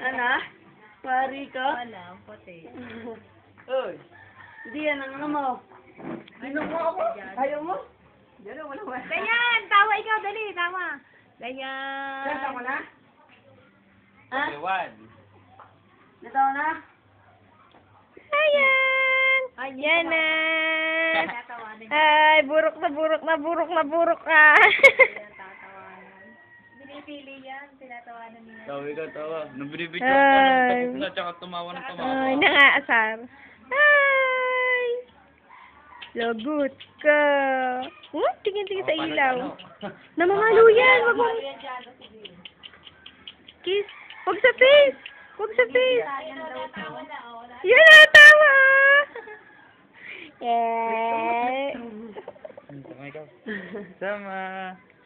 Ano? Pari ka? Wala, puti. Uy. Hindi yan, ang ano mo? Inom mo ako? Ayaw mo? Diyan, wala. Ganyan! Tawa ikaw, dali, tawa. Ganyan. Kanta mo na? Ha? Ewan. Natawa na? Ayan! Ay, Yan na! Tatawanin. Ay, burok ka! Pinipili yan, tinatawanan niya. Tawa ka, tawa. Nabinibidyo Ay. ka, tsaka tumawa ng tumawa. Ay, nangaasar. Ay! Lagot ka! Tingin sa ilaw. Namamalo yan! Wag mo. Kiss! Huwag sa face! Huwag sa face! Yan na, tawa! Yeah! Sama ikaw. Sama.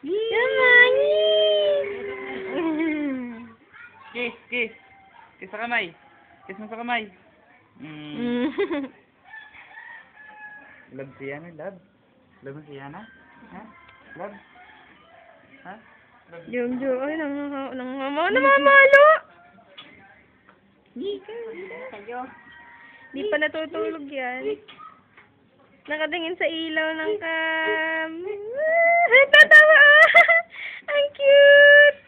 Sama! Kiss, kiss. Kiss sa kamay. Kiss mo sa kamay. Love si Yana, love. Love mo si Yana? Ha? Love? Ha? Love? Jum, ay, namamalo! Kayo. Di pa natutulog yan. Nakatingin sa ilaw ng cam. Tatawa! Ang cute!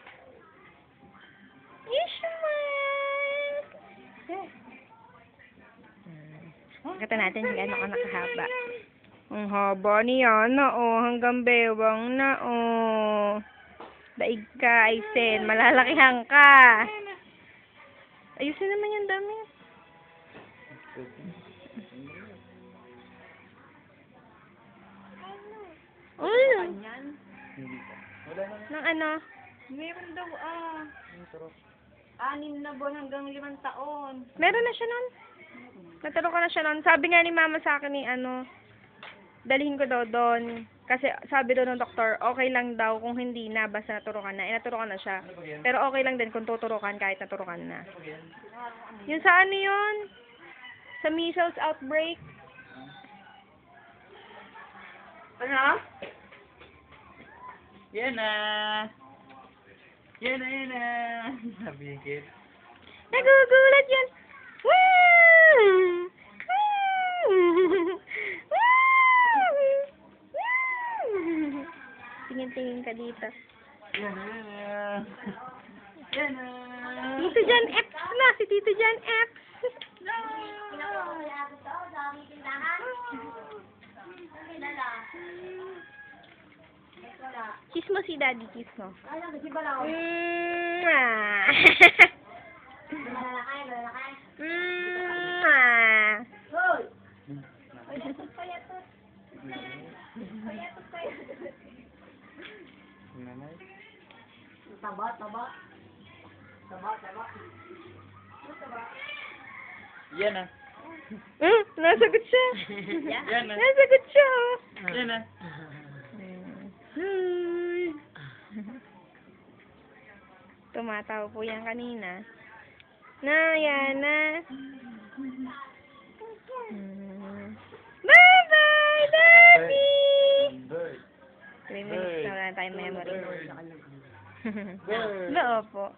Kata natin yung ano ka nakahaba. Ang haba niya na hanggang bewang na Daig ka, Aisen. Malalakihan ka. Ayusin naman yung dami. Wala na. Nang ano? Meron daw, 6 na buwan hanggang 5 taon. Meron na siya nun. Naturo ko na siya nun. Sabi nga ni mama sa akin dalhin ko daw doon. Kasi sabi daw ng doktor, okay lang daw kung hindi na, basta naturukan na. Naturukan na siya. Pero okay lang din kung tuturukan kahit naturukan na. Yung sa ano yun? Sa measles outbreak. Ano? Yana! Yana! Sabi yung kid. Nagugulat yan. Woo! Tingin-tingin ka dito. Yana! Yana! Tito Jan X na, si Tito Jan X. Kiss mo si Daddy, kiss mo. Taba. Yana! Nasagot siya. Yana! Nasagot siya. Yana! Hi. Tumatawa po yan kanina. Yana. Bye-bye, Daddy! 3 minutes na wala tayong memory. Bird! Oo po.